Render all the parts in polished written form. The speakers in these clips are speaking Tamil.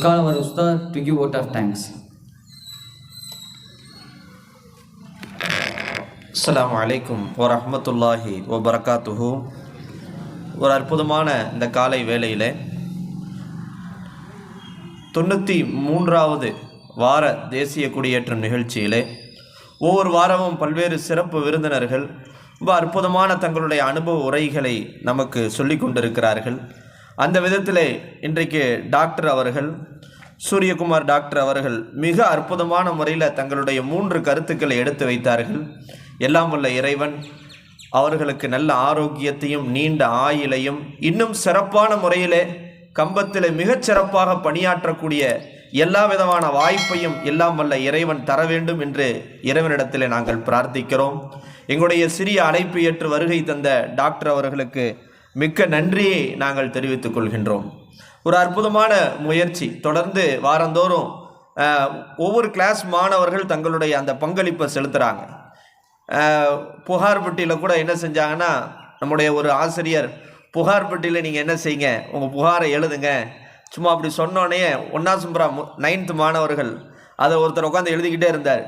call our Ustad to give vote of thanks. அஸ்ஸலாமு அலைக்கும் வரஹ்மத்துல்லாஹி வபரகாத்துஹு. ஒரு அற்புதமான இந்த காலை வேளையில் 93வது வார தேசிய குடியேற்றம் நிகழ்ச்சியிலே ஒவ்வொரு வாரமும் பல்வேறு சிறப்பு விருந்தினர்கள் ரொம்ப அற்புதமான தங்களுடைய அனுபவ உரைகளை நமக்கு சொல்லி கொண்டிருக்கிறார்கள். அந்த விதத்திலே இன்றைக்கு டாக்டர் அவர்கள், சூரியகுமார் டாக்டர் அவர்கள் மிக அற்புதமான முறையில் தங்களுடைய 3 கருத்துக்களை எடுத்து வைத்தார்கள். எல்லாம் வல்ல இறைவன் அவர்களுக்கு நல்ல ஆரோக்கியத்தையும் நீண்ட ஆயுளையும் இன்னும் சிறப்பான முறையிலே கம்பத்தில் மிகச் சிறப்பாக பணியாற்றக்கூடிய எல்லா விதமான வாய்ப்பையும் எல்லாம் வல்ல இறைவன் தர வேண்டும் என்று இறைவனிடத்தில் நாங்கள் பிரார்த்திக்கிறோம். எங்களுடைய சிறிய அழைப்பு ஏற்று வருகை தந்த டாக்டர் அவர்களுக்கு மிக்க நன்றியை நாங்கள் தெரிவித்துக் கொள்கின்றோம். ஒரு அற்புதமான முயற்சி. தொடர்ந்து வாரந்தோறும் ஒவ்வொரு கிளாஸ் மாணவர்கள் தங்களுடைய அந்த பங்களிப்பை செலுத்துகிறாங்க. புகார் பெட்டியில் கூட என்ன செஞ்சாங்கன்னா, நம்முடைய ஒரு ஆசிரியர் புகார் பெட்டியில் நீங்கள் என்ன செய்யுங்க, உங்கள் புகாரை எழுதுங்க. சும்மா அப்படி சொன்னோடனே 1ஆம் சுப்ரா 9th மாணவர்கள் அதை ஒருத்தர் உட்காந்து எழுதிக்கிட்டே இருந்தார்.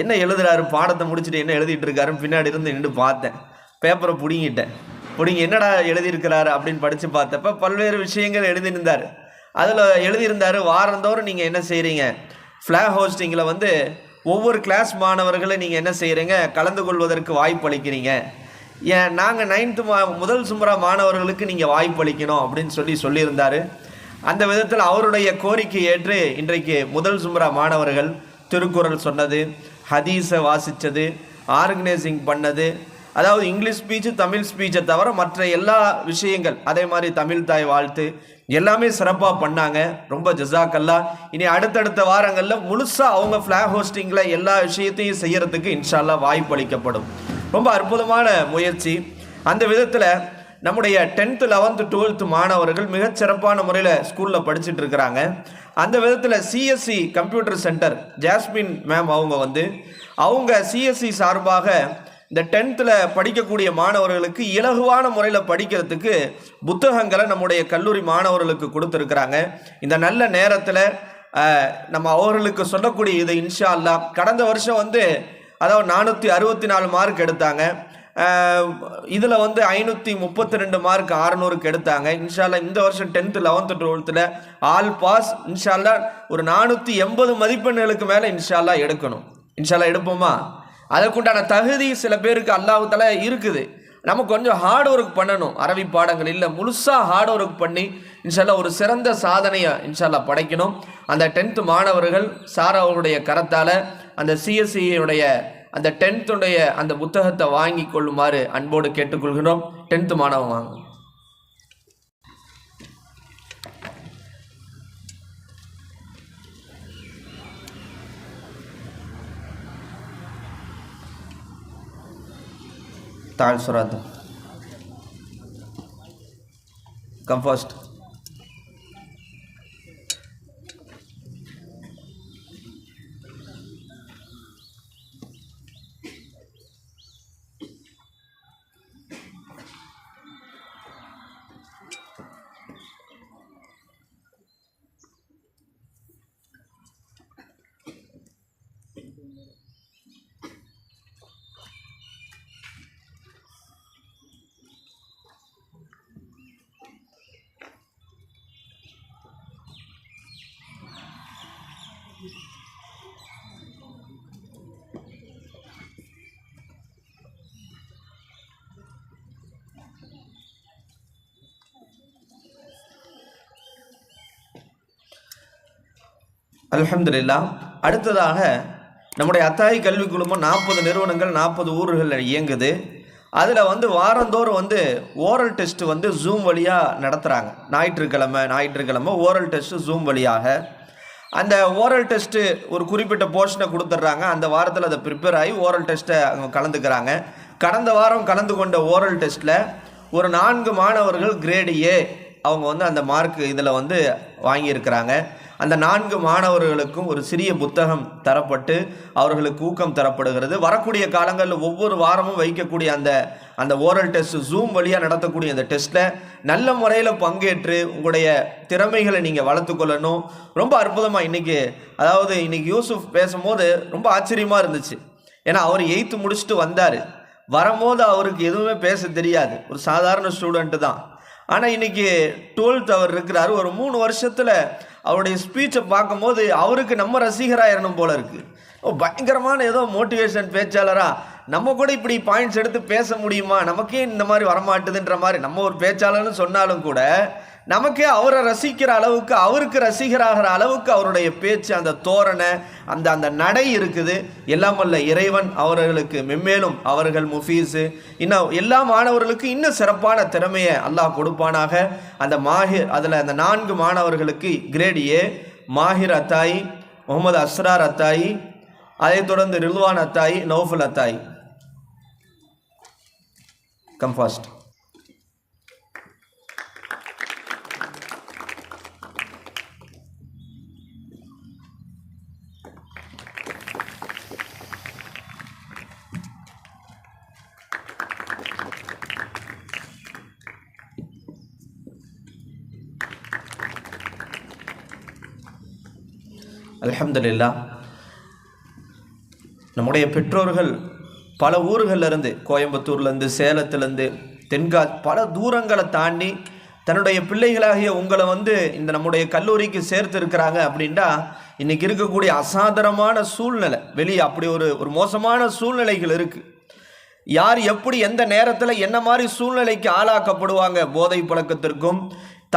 என்ன எழுதுறாரு, பாடத்தை முடிச்சுட்டு என்ன எழுதிட்டு இருக்காருன்னு பின்னாடி இருந்து நின்று பார்த்தேன். பேப்பரை பிடிங்கி என்னடா எழுதியிருக்கிறாரு அப்படின்னு படித்து பார்த்தப்ப பல்வேறு விஷயங்கள் எழுதியிருந்தார். அதில் எழுதியிருந்தார், வாரந்தோறும் நீங்கள் என்ன செய்கிறீங்க, ஃப்ளாக் ஹோஸ்டிங்கில் வந்து ஒவ்வொரு கிளாஸ் மாணவர்களை நீங்கள் என்ன செய்கிறீங்க, கலந்து கொள்வதற்கு வாய்ப்பு அளிக்கிறீங்க. ஏன் நாங்கள் 9th முதல் சும்ரா மாணவர்களுக்கு நீங்கள் வாய்ப்பு அளிக்கணும் அப்படின்னு சொல்லியிருந்தார். அந்த விதத்தில் அவருடைய கோரிக்கை ஏற்று இன்றைக்கு முதல் சும்ரா மாணவர்கள் திருக்குறள் சொன்னது, ஹதீஸை வாசித்தது, ஆர்கனைசிங் பண்ணது, அதாவது இங்கிலீஷ் ஸ்பீச்சு தமிழ் ஸ்பீச்சை தவிர மற்ற எல்லா விஷயங்கள், அதே மாதிரி தமிழ் தாய் வாழ்த்து எல்லாமே சிறப்பாக பண்ணாங்க. ரொம்ப ஜஸாக்கல்லா. இனி அடுத்தடுத்த வாரங்களில் முழுசாக அவங்க ஃப்ளாக் ஹோஸ்டிங்கில் எல்லா விஷயத்தையும் செய்கிறதுக்கு இன்ஷா அல்லாஹ் வாய்ப்பு அளிக்கப்படும். ரொம்ப அற்புதமான முயற்சி. அந்த விதத்தில் நம்முடைய 10th 11th 12th மாணவர்கள் மிகச்சிறப்பான முறையில் ஸ்கூலில் படிச்சுட்டு இருக்கிறாங்க. அந்த விதத்தில் CSC computer centre Jasmine ma'am அவங்க சிஎஸ்சி சார்பாக இந்த 10th படிக்கக்கூடிய மாணவர்களுக்கு இலகுவான முறையில் படிக்கிறதுக்கு புத்தகங்களை நம்முடைய கல்லூரி மாணவர்களுக்கு கொடுத்துருக்குறாங்க. இந்த நல்ல நேரத்தில் நம்ம அவர்களுக்கு சொல்லக்கூடிய இது இன்ஷா அல்லாஹ். கடந்த வருஷம் அதாவது 464 மார்க் எடுத்தாங்க. இதில் 532 மார்க் 600க்கு எடுத்தாங்க. இன்ஷா அல்லாஹ் இந்த வருஷம் 10th 11th 12th all pass. இன்ஷா அல்லாஹ் ஒரு 480 மதிப்பெண்களுக்கு மேலே இன்ஷா அல்லாஹ் எடுக்கணும். இன்ஷா அல்லாஹ் எடுப்போமா? அதற்குண்டான தகுதி சில பேருக்கு அல்லாஹ்வுத்தால இருக்குது. நம்ம கொஞ்சம் ஹார்ட் ஒர்க் பண்ணணும். அரபி பாடங்கள் இல்லை, முழுசாக ஹார்ட் ஒர்க் பண்ணி இன்ஷா அல்லாஹ் ஒரு சிறந்த சாதனையை இன்ஷா அல்லாஹ் படைக்கணும். அந்த 10th மாணவர்கள் சார் அவருடைய கரத்தால் அந்த சிஎஸ்சியுடைய அந்த 10th அந்த புத்தகத்தை வாங்கி கொள்ளுமாறு அன்போடு கேட்டுக்கொள்கிறோம். 10th மாணவன் வாங்க. தாழ் சுராத் கம் ஃபர்ஸ்ட். அல்ஹம்துலில்லாஹ். அடுத்ததாக நம்முடைய அத்தாயி கல்வி குழுமம் 40 நிறுவனங்கள் 40 ஊர்களில் இயங்குது. அதில் வாரந்தோறும் ஓரல் டெஸ்ட் ஜூம் வழியாக நடத்துகிறாங்க. ஞாயிற்றுக்கிழமை ஓரல் டெஸ்ட்டு ஜூம் வழியாக. அந்த ஓரல் டெஸ்ட்டு ஒரு குறிப்பிட்ட போர்ஷனை கொடுத்துட்றாங்க. அந்த வாரத்தில் அதை ப்ரிப்பேர் ஆகி ஓரல் டெஸ்ட்டை அவங்க கலந்துக்கிறாங்க. கடந்த வாரம் கலந்து கொண்ட ஓரல் டெஸ்ட்டில் ஒரு 4 மாணவர்கள் கிரேடு ஏ அவங்க வந்து அந்த மார்க் இதில் வந்து வாங்கியிருக்கிறாங்க. அந்த 4 மாணவர்களுக்கும் ஒரு சிறிய புத்தகம் தரப்பட்டு அவர்களுக்கு ஊக்கம் தரப்படுகிறது. வரக்கூடிய காலங்களில் ஒவ்வொரு வாரமும் வைக்கக்கூடிய அந்த ஓரல் டெஸ்ட், ஜூம் வழியாக நடத்தக்கூடிய அந்த டெஸ்ட்டில் நல்ல முறையில் பங்கேற்று உங்களுடைய திறமைகளை நீங்கள் வளர்த்துக்கொள்ளணும். ரொம்ப அற்புதமாக இன்னைக்கு யூசுப் பேசும்போது ரொம்ப ஆச்சரியமாக இருந்துச்சு. ஏன்னா அவர் 8th முடிச்சுட்டு வந்தார். வரும்போது அவருக்கு எதுவுமே பேச தெரியாது, ஒரு சாதாரண ஸ்டூடெண்ட்டு தான். ஆனால் இன்னைக்கு 12th அவர் இருக்கிறார். ஒரு 3 வருஷத்தில் அவருடைய ஸ்பீச்சை பார்க்கும்போது அவருக்கு நம்ம ரசிகராயிரணும் போல இருக்குது. பயங்கரமான ஏதோ மோட்டிவேஷன் பேச்சாளராக நம்ம கூட இப்படி பாயிண்ட்ஸ் எடுத்து பேச முடியுமா, நமக்கே இந்த மாதிரி வரமாட்டுதுன்ற மாதிரி நம்ம ஒரு பேச்சாளர்னு சொன்னாலும் கூட நமக்கே அவரை ரசிக்கிற அளவுக்கு, அவருக்கு ரசிகராகிற அளவுக்கு அவருடைய பேச்சு, அந்த தோரணை, அந்த நடை இருக்குது. எல்லாம் வல்ல இறைவன் அவர்களுக்கு மென்மேலும் அவர்கள் முஃபீஸு இன்னும் எல்லா மாணவர்களுக்கும் இன்னும் சிறப்பான திறமையை அல்லாஹ் கொடுப்பானாக. அந்த மாஹிர் அதில் அந்த 4 மாணவர்களுக்கு கிரேட் ஏ மாஹிர் அத்தாயி, முகமது அஸ்ரார் அத்தாயி, அதைத் தொடர்ந்து ரில்வான் அத்தாயி, நௌஃபுல் அத்தாயி. Come fast. அல்ஹம்துலில்லாஹ். நம்முடைய பெற்றோர்கள் பல ஊர்களிலிருந்து, கோயம்புத்தூர்லேருந்து, சேலத்துலேருந்து, பல தூரங்களை தாண்டி தன்னுடைய பிள்ளைகளாகிய உங்களை வந்து இந்த நம்முடைய கல்லூரிக்கு சேர்த்துருக்கிறாங்க. அப்படின்டா இன்றைக்கி இருக்கக்கூடிய அசாதாரணமான சூழ்நிலை, வெளியே அப்படி ஒரு மோசமான சூழ்நிலைகள் இருக்குது. யார் எப்படி எந்த நேரத்தில் என்ன மாதிரி சூழ்நிலைக்கு ஆளாக்கப்படுவாங்க, போதை பழக்கத்திற்கும்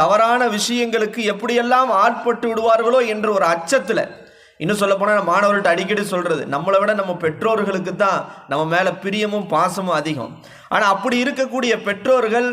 தவறான விஷயங்களுக்கு எப்படியெல்லாம் ஆட்பட்டு விடுவார்களோ என்ற ஒரு அச்சத்தில். இன்னும் சொல்லப்போனால் மாணவர்கள்ட்ட அடிக்கடி சொல்கிறது, நம்மளை விட நம்ம பெற்றோர்களுக்கு தான் நம்ம மேலே பிரியமும் பாசமும் அதிகம். ஆனால் அப்படி இருக்கக்கூடிய பெற்றோர்கள்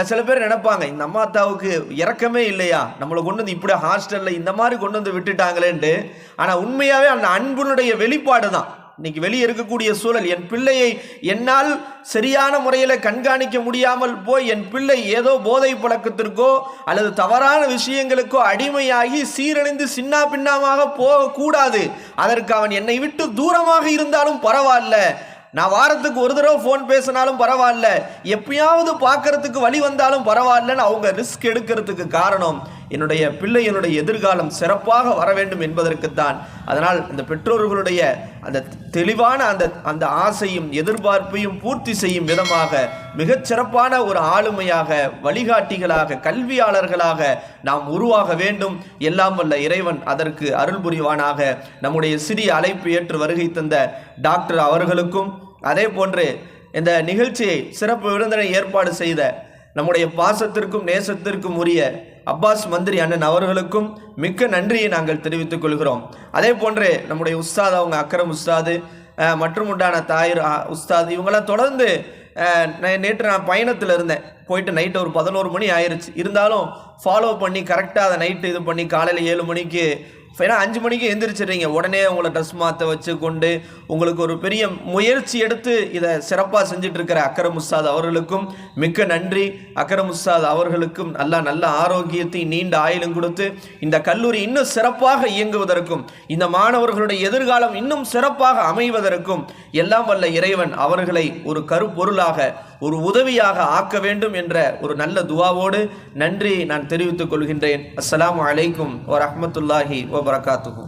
சில பேர் நினைப்பாங்க, இந்த அம்மா அத்தாவுக்கு இறக்கமே இல்லையா, நம்மளை கொண்டு வந்து இப்படி ஹாஸ்டலில் இந்த மாதிரி கொண்டு வந்து விட்டுட்டாங்களேன்ட்டு. ஆனால் உண்மையாகவே அந்த அன்பினுடைய வெளிப்பாடு தான் இன்னைக்கு வெளியே இருக்கக்கூடிய சூழல். என் பிள்ளையை என்னால் சரியான முறையில் கண்காணிக்க முடியாமல் போய் என் பிள்ளை ஏதோ போதை பழக்கத்திற்கோ அல்லது தவறான விஷயங்களுக்கோ அடிமையாகி சீரழிந்து சின்ன பின்னமாக போகக்கூடாது. அதற்கு அவன் என்னை விட்டு தூரமாக இருந்தாலும் பரவாயில்ல, நான் வாரத்துக்கு ஒரு தடவை ஃபோன் பேசினாலும் பரவாயில்ல, எப்பயாவது பார்க்கறதுக்கு வழி வந்தாலும் பரவாயில்லன்னு அவங்க ரிஸ்க் எடுக்கிறதுக்கு காரணம் என்னுடைய பிள்ளை என்னுடைய எதிர்காலம் சிறப்பாக வர வேண்டும் என்பதற்குத்தான். அதனால் இந்த பெற்றோர்களுடைய அந்த தெளிவான அந்த ஆசையும் எதிர்பார்ப்பையும் பூர்த்தி செய்யும் விதமாக மிகச்சிறப்பான ஒரு ஆளுமையாக, வழிகாட்டிகளாக, கல்வியாளர்களாக நாம் உருவாக வேண்டும். எல்லாம் வல்ல இறைவன் அதற்கு அருள் புரிவானாக. நம்முடைய சிறிய அழைப்பு ஏற்று வருகை தந்த டாக்டர் அவர்களுக்கும், அதே போன்று இந்த நிகழ்ச்சியை சிறப்பு விருந்தினை ஏற்பாடு செய்த நம்முடைய பாசத்திற்கும் நேசத்திற்கும் உரிய அப்பாஸ் மந்திரி அண்ணன் அவர்களுக்கும் மிக்க நன்றியை நாங்கள் தெரிவித்துக் கொள்கிறோம். அதே போன்று நம்முடைய உஸ்தாத், அவங்க அக்ரம் உஸ்தாது மற்றும் உண்டான தாயிர் உஸ்தாத், இவங்களாம் தொடர்ந்து நேற்று நான் பயணத்தில் இருந்தேன், போயிட்டு நைட்டு ஒரு 11 மணி ஆயிடுச்சு. இருந்தாலும் ஃபாலோ பண்ணி கரெக்டாக அதை நைட்டு இது பண்ணி காலையில் 7 மணிக்கு, ஏன்னா 5 மணிக்கு எந்திரிச்சிடுறீங்க, உடனே உங்களை ட்ரெஸ் மாற்ற வச்சு கொண்டு உங்களுக்கு ஒரு பெரிய முயற்சி எடுத்து இதை சிறப்பாக செஞ்சுட்டு இருக்கிற அக்ரம் உஸ்தாத் அவர்களுக்கும் மிக்க நன்றி. அக்ரம் உஸ்தாத் அவர்களுக்கும் நல்ல ஆரோக்கியத்தை, நீண்ட ஆயுளும் கொடுத்து இந்த கல்லூரி இன்னும் சிறப்பாக இயங்குவதற்கும், இந்த மாணவர்களுடைய எதிர்காலம் இன்னும் சிறப்பாக அமைவதற்கும் எல்லாம் வல்ல இறைவன் அவர்களை ஒரு கருப்பொருளாக, ஒரு உதவியாக ஆக்க வேண்டும் என்ற ஒரு நல்ல துவாவோடு நன்றி நான் தெரிவித்துக் கொள்கின்றேன். அஸ்ஸலாமு அலைக்கும் வரஹ்மத்துல்லாஹி வபரகாத்துஹு.